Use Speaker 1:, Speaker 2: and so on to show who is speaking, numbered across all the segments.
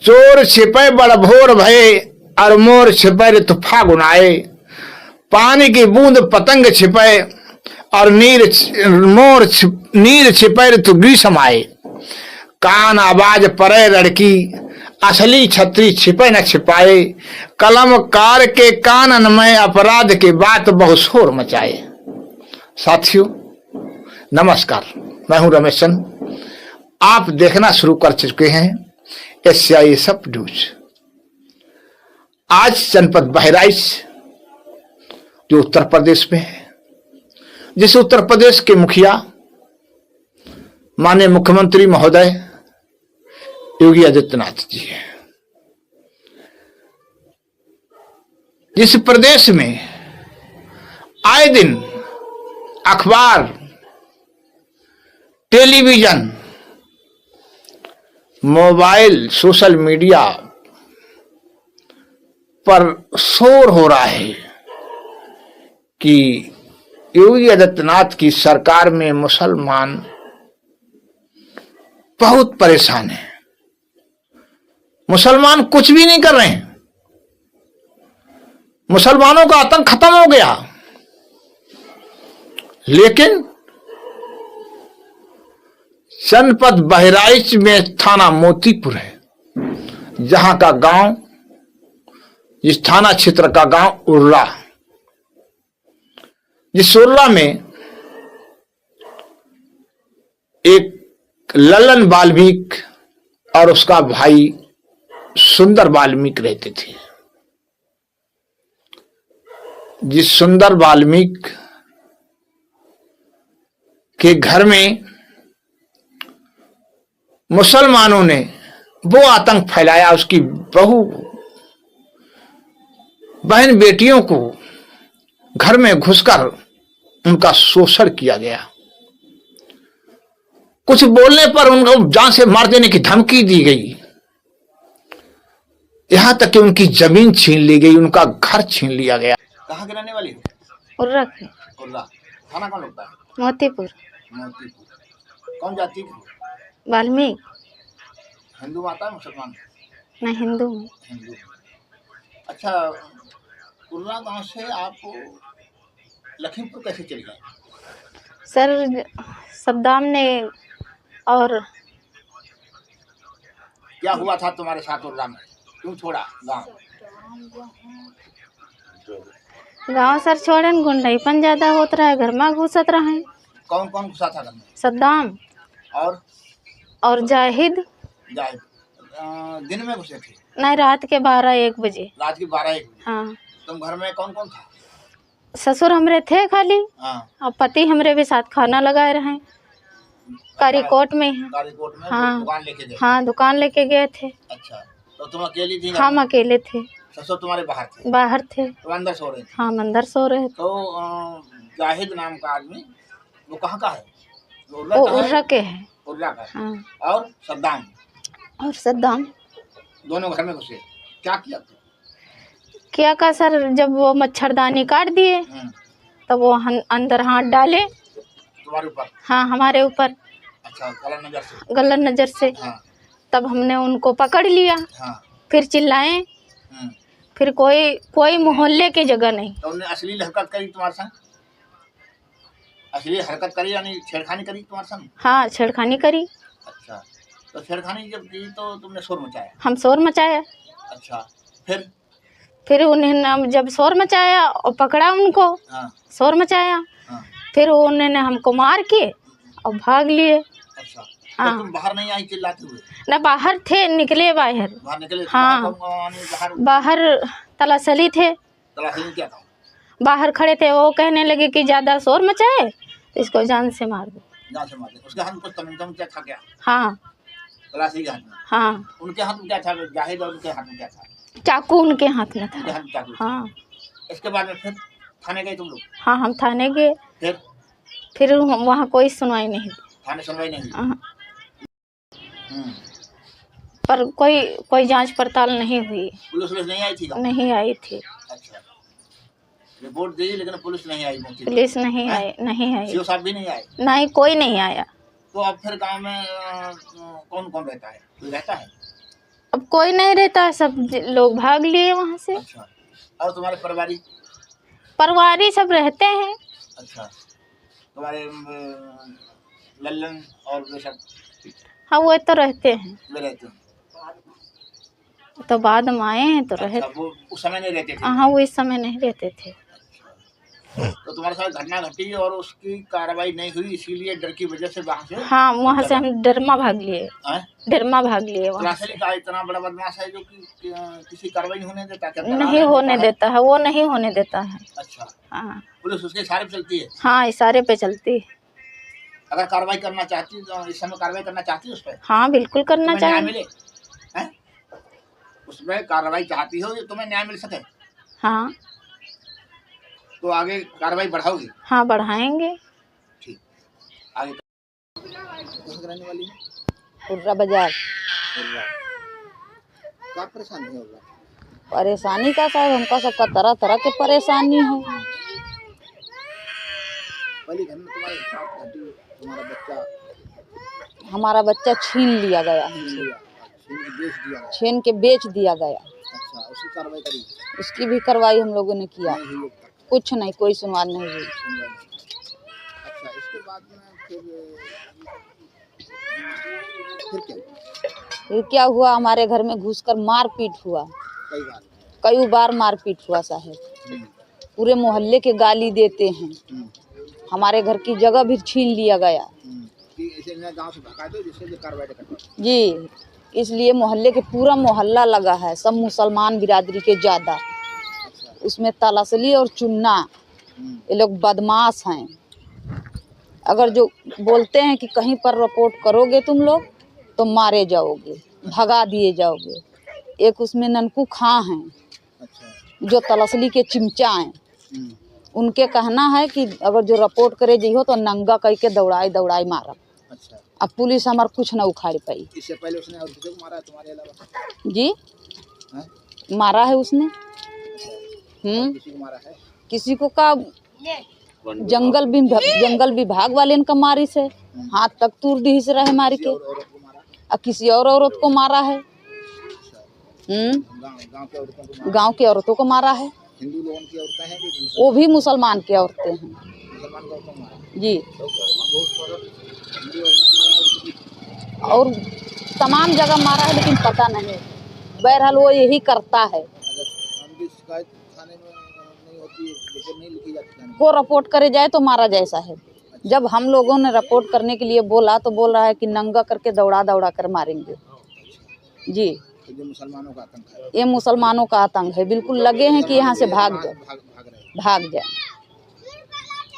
Speaker 1: चोर छिपे बड़ भोर भये और मोर छिपे ऋतु फागुन आए। पानी की बूंद पतंग छिपे और नीर छिपे ऋतु ग्रीष्म आए। कान आवाज परे लड़की असली छतरी छिपे न छिपाए। कलम कार के कानन में अपराध की बात बहु शोर मचाए। साथियों नमस्कार, मैं हूं रमेश चंद। आप देखना शुरू कर चुके हैं एशियाई सब न्यूज। आज जनपद बहराइच जो उत्तर प्रदेश में है, जिस उत्तर प्रदेश के मुखिया माननीय मुख्यमंत्री महोदय योगी आदित्यनाथ जी हैं, जिस प्रदेश में आए दिन अखबार, टेलीविजन, मोबाइल, सोशल मीडिया पर शोर हो रहा है कि योगी आदित्यनाथ की सरकार में मुसलमान बहुत परेशान हैं। मुसलमान कुछ भी नहीं कर रहे हैं, मुसलमानों का आतंक खत्म हो गया। लेकिन जनपद बहराइच में थाना मोतीपुर है, जहां का गांव, जिस थाना क्षेत्र का गांव उर्ला, जिस उर्ला में एक ललन वाल्मीकि और उसका भाई सुंदर वाल्मीकि रहते थे। जिस सुंदर वाल्मीकि के घर में मुसलमानों ने वो आतंक फैलाया, उसकी बहू बहन बेटियों को घर में घुसकर उनका शोषण किया गया। कुछ बोलने पर उनको जान से मार देने की धमकी दी गई। यहां तक कि उनकी जमीन छीन ली गई, उनका घर छीन लिया गया। कहां के रहने वाली हो?
Speaker 2: उर्रा।
Speaker 1: थाना कौन लगता है?
Speaker 2: मोतीपुर।
Speaker 1: कौन जाति की?
Speaker 2: वाल्मीकि।
Speaker 1: हिंदू माता है मुसलमान?
Speaker 2: मैं हिंदू हूँ।
Speaker 1: हिंदू। अच्छा, उर्रा गांव से आप लखीमपुर कैसे चले गए?
Speaker 2: सर सद्दाम ने और
Speaker 1: क्या हुआ था तुम्हारे साथ उर्रा में? क्यों छोड़ा गांव?
Speaker 2: गांव सर छोड़न गुंडाईपन ज्यादा होता रहा है, घर में घुसत रहे।
Speaker 1: कौन कौन घुसा था घर में?
Speaker 2: सद्दाम और जाहिद।
Speaker 1: दिन में घुसे थे?
Speaker 2: नहीं, रात के 12-1 बजे।
Speaker 1: रात के 12-1 बजे?
Speaker 2: हाँ।
Speaker 1: तुम घर में कौन कौन था?
Speaker 2: ससुर हमरे थे खाली।
Speaker 1: हाँ।
Speaker 2: और पति हमरे भी साथ खाना लगाए रहे। कारीकोट में।
Speaker 1: कारीकोट में?
Speaker 2: हाँ।
Speaker 1: दुकान लेके गए?
Speaker 2: हाँ, दुकान लेके गए थे।
Speaker 1: अच्छा, तो तुम अकेली थी?
Speaker 2: हम अकेले थे।
Speaker 1: ससुर तुम्हारे बाहर थे?
Speaker 2: बाहर थे।
Speaker 1: तो अंदर सो रहे थे?
Speaker 2: हाँ, अंदर सो रहे थे।
Speaker 1: तो जाहिद नाम का आदमी वो कहाँ का है?
Speaker 2: वो उर्रा के है।
Speaker 1: उर्रा का?
Speaker 2: हाँ।
Speaker 1: और सद्दाम दोनों घर में घुसे, क्या किया?
Speaker 2: क्या का सर, जब वो मच्छरदानी काट दिए तब वो अंदर हाथ डाले।
Speaker 1: तुम्हारे ऊपर? हाँ,
Speaker 2: हमारे ऊपर।
Speaker 1: अच्छा,
Speaker 2: गलत नजर से।
Speaker 1: हाँ। तब
Speaker 2: हमने उनको पकड़ लिया।
Speaker 1: हाँ।
Speaker 2: फिर चिल्लाए। फिर कोई मोहल्ले की जगह नहीं।
Speaker 1: तो उन्होंने अश्लील हरकत करी तुम्हारे संग? अश्लील हरकत करी यानी छेड़खानी करी तुम्हारे संग?
Speaker 2: हाँ, छेड़खानी करी।
Speaker 1: अच्छा, तो छेड़खानी जब की तो तुमने शोर मचाया?
Speaker 2: हम शोर मचाया।
Speaker 1: अच्छा, फिर
Speaker 2: उन्हें जब शोर मचाया और पकड़ा उनको।
Speaker 1: हाँ।
Speaker 2: शोर मचाया।
Speaker 1: हाँ।
Speaker 2: फिर उन्होंने हमको मार के और भाग लिए।
Speaker 1: अच्छा, हाँ। तो तुम बाहर नहीं आई चिल्लाते हुए?
Speaker 2: ना, बाहर थे, निकले बाहर।
Speaker 1: बाहर निकले?
Speaker 2: हाँ। बाहर तलाशली थे।
Speaker 1: तलाशली क्या था?
Speaker 2: बाहर खड़े थे, वो कहने लगे कि ज्यादा शोर मचाए तो इसको जान से मार दो।
Speaker 1: जान से मार दो? उसके हाथ में कुछ तमंचा था क्या?
Speaker 2: हाँ।
Speaker 1: तलाशी के हाथ में?
Speaker 2: हाँ।
Speaker 1: उनके हाथ में क्या था? जाहिद और उनके हाथ में क्या था?
Speaker 2: चाकू उनके हाथ में था।
Speaker 1: उनके हाथ में चाकू?
Speaker 2: हाँ।
Speaker 1: इसके बाद में फिर थाने गए तुम लोग?
Speaker 2: हाँ, हम थाने गए। फिर वहाँ कोई सुनवाई नहीं।
Speaker 1: थाने सुनवाई नहीं?
Speaker 2: पर कोई जांच पड़ताल नहीं हुई।
Speaker 1: पुलिस नहीं आई थी?
Speaker 2: नहीं आई थी।
Speaker 1: अच्छा, रिपोर्ट दी लेकिन पुलिस नहीं आई?
Speaker 2: पुलिस नहीं आई।
Speaker 1: सीओ साहब भी नहीं आए?
Speaker 2: नहीं, कोई नहीं आया।
Speaker 1: तो अब फिर गांव में कौन कौन रहता है? कोई रहता है?
Speaker 2: अब कोई नहीं रहता है, सब लोग भाग लिए वहाँ से।
Speaker 1: अच्छा, और तुम्हारे
Speaker 2: परिवारी सब रहते हैं।
Speaker 1: अच्छा, तुम्हारे लल्लन और वे सब?
Speaker 2: हाँ वो तो रहते हैं,
Speaker 1: वे रहते हैं।
Speaker 2: तो बाद में आए हैं तो रहे।
Speaker 1: अच्छा, वो उस समय नहीं रहते थे?
Speaker 2: हाँ वो इस समय नहीं रहते थे।
Speaker 1: तो तुम्हारे साथ घटना घटी और उसकी कार्रवाई नहीं हुई, इसीलिए डर की वजह से वहाँ से?
Speaker 2: हाँ वहाँ से हम डरमा भाग लिए। डरमा भाग लिए वहाँ से।
Speaker 1: का इतना बड़ा बदमाश है जो कि किसी कार्रवाई नहीं होने देता? क्या
Speaker 2: नहीं होने देता है, वो नहीं होने देता है।
Speaker 1: अच्छा,
Speaker 2: हाँ
Speaker 1: पुलिस उसके इशारे पे चलती है?
Speaker 2: हाँ इशारे पे चलती है।
Speaker 1: अगर कार्रवाई करना चाहती तो इस समय कार्रवाई करना चाहती है उस पर?
Speaker 2: हाँ बिल्कुल करना चाहिए।
Speaker 1: मिले हैं? उसमें कार्रवाई चाहती हो, तुम्हें न्याय मिल सके?
Speaker 2: हाँ
Speaker 1: तो आगे कार्रवाई बढ़ाओगी?
Speaker 2: हाँ बढ़ाएंगे।
Speaker 1: ठीक, आगे रहने वाली है?
Speaker 3: उर्रा बाजार।
Speaker 1: क्या परेशानी है?
Speaker 3: परेशानी का साहब, हमका सबका तरह तरह के परेशानी है।
Speaker 1: पहले घर में तुम्हारे साथ घटी,
Speaker 3: हमारा बच्चा छीन लिया गया हमसे, छीन के बेच दिया गया।
Speaker 1: अच्छा, उसकी कार्रवाई करी?
Speaker 3: उसकी भी कार्रवाई हम लोगों ने किया। कुछ नहीं, कोई सुनवाई नहीं हुई।
Speaker 1: अच्छा, इसके बाद में
Speaker 3: फिर क्या हुआ, हमारे घर में घुसकर मारपीट हुआ। कई बार मारपीट हुआ साहब। पूरे मोहल्ले के गाली देते हैं। हमारे घर की जगह भी छीन लिया गया जी। इसलिए मोहल्ले के पूरा मोहल्ला लगा है, सब मुसलमान बिरादरी के ज़्यादा। उसमें तलासली और चुन्ना, ये लोग बदमाश हैं। अगर जो बोलते हैं कि कहीं पर रिपोर्ट करोगे तुम लोग तो मारे जाओगे, भगा दिए जाओगे। एक उसमें ननकू खां हैं, जो तलासली के चिमचा हैं। उनके कहना है कि अगर जो रिपोर्ट करे जइहो तो नंगा कह के दौड़ाई दौड़ाई मारा।
Speaker 1: अच्छा,
Speaker 3: अब पुलिस हमार कुछ न उखाड़ पाई।
Speaker 1: इससे पहले उसने और किसी को मारा है तुम्हारे अलावा?
Speaker 3: जी
Speaker 1: है?
Speaker 3: मारा है उसने।
Speaker 1: किसी को मारा है?
Speaker 3: किसी को का जंगल विभाग वाले का मारी से हाथ तक तूर दी से रहे मारी के। और किसी और औरत को मारा है। गांव के औरतों को मारा है।
Speaker 1: हिंदू लोगों की औरतें हैं कि
Speaker 3: वो भी मुसलमान की औरतें हैं जी। और तमाम जगह मारा है, लेकिन पता नहीं। बहरहाल वो यही करता है। वो रिपोर्ट करे जाए तो मारा जाए साहब। जब हम लोगों ने रिपोर्ट करने के लिए बोला तो बोल रहा है कि नंगा करके दौड़ा दौड़ा कर मारेंगे जी।
Speaker 1: ये मुसलमानों का आतंक है।
Speaker 3: ये मुसलमानों का आतंक है। बिल्कुल लगे हैं कि यहाँ से भाग जाए।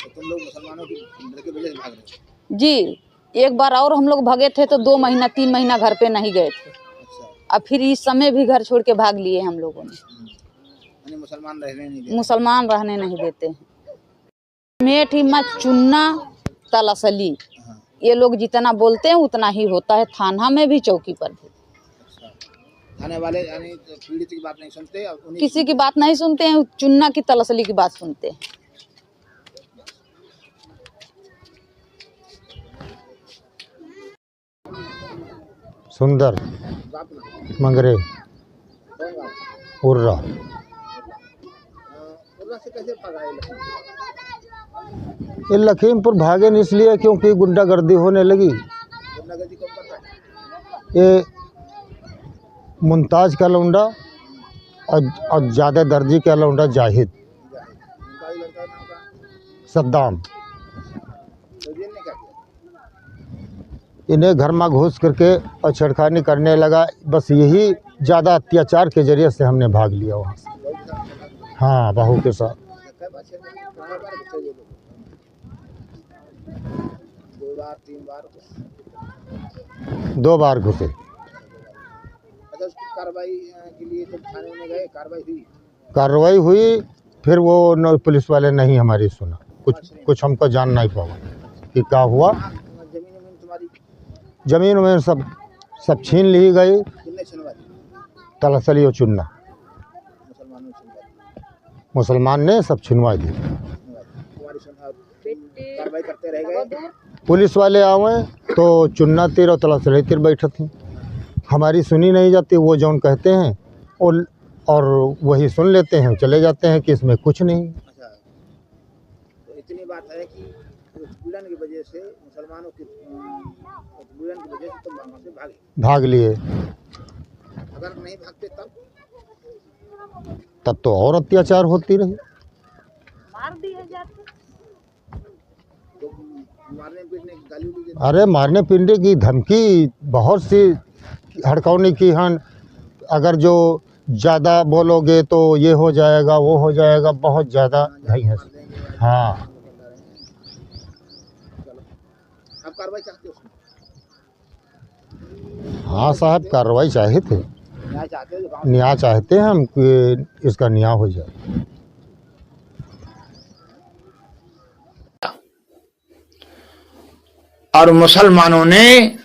Speaker 1: तो तुम लोग मुसलमानों की डर की वजह से भाग रहे
Speaker 3: जी। एक बार और हम लोग भागे थे तो 2 महीना 3 महीना घर पे नहीं गए थे।
Speaker 1: अच्छा,
Speaker 3: अब फिर इस समय भी घर छोड़ के भाग लिए हम लोगों ने।
Speaker 1: मुसलमान रहने नहीं देते।
Speaker 3: मुसलमान रहने नहीं देते हैं। मेठ हिम्मत चुन्ना तलासली, ये लोग जितना बोलते हैं उतना ही होता है। थाना में भी, चौकी पर भी।
Speaker 1: थाने वाले यानी पीड़ित की बात नहीं सुनते,
Speaker 3: किसी की बात नहीं सुनते हैं। चुन्ना की तलासली की बात सुनते हैं।
Speaker 4: सुंदर मंगरे उर्रा।
Speaker 1: से कैसे भगाए?
Speaker 4: ये लखीमपुर भागे नहीं इसलिए क्योंकि गुंडागर्दी होने लगी।
Speaker 1: गुंडागर्दी कब करता है?
Speaker 4: ये मुमताज का लौंडा और ज़्यादा दर्जी का लौंडा जाहिद सद्दाम, इन्हें घर में घुस करके और छेड़खानी करने लगा। बस यही ज़्यादा अत्याचार के जरिए से हमने भाग लिया वहाँ से। हाँ, बहू के साथ। 2 बार घुसे।
Speaker 1: अच्छा, उसकी कार्रवाई के लिए जब थाने में गए,
Speaker 4: कार्रवाई हुई। फिर वो पुलिस वाले नहीं हमारी सुना। कुछ हमको जान नहीं पावा कि क्या हुआ। जमीन में सब छीन ली गई। तलासली और चुन्ना मुसलमान ने सब छिनवा दी।
Speaker 1: कार्रवाई करते रह गए।
Speaker 4: पुलिस वाले आवे तो चुन्ना तीर और तलासली तीर बैठे थे। हमारी सुनी नहीं जाती, वो जौन कहते हैं और वही सुन लेते हैं, चले जाते हैं कि इसमें कुछ नहीं।
Speaker 1: अच्छा, तो इतनी बात है कि उत्पीड़न की वजह से मुसलमानों की उत्पीड़न की वजह से तुम वहाँ से
Speaker 4: भाग लिए।
Speaker 1: अगर नहीं भागते
Speaker 4: तब तो और अत्याचार होती रही।
Speaker 3: मार दिए जाते।
Speaker 1: तो मारने पीटने की गाली भी देते।
Speaker 4: अरे मारने पीटने की धमकी बहुत सी हड़कौनी की हन, अगर जो ज़्यादा बोलोगे तो ये हो जाएगा वो हो जाएगा, बहुत ज़्यादा नहीं है। हाँ,
Speaker 1: अब कार्रवाई चाहते हो उसमें?
Speaker 4: हाँ साहब, कार्रवाई चाहिए थे,
Speaker 1: न्याय चाहते हो? जो गाँव
Speaker 4: न्याय चाहते हैं हम कि इसका न्याय हो जाए।
Speaker 1: और मुसलमानों ने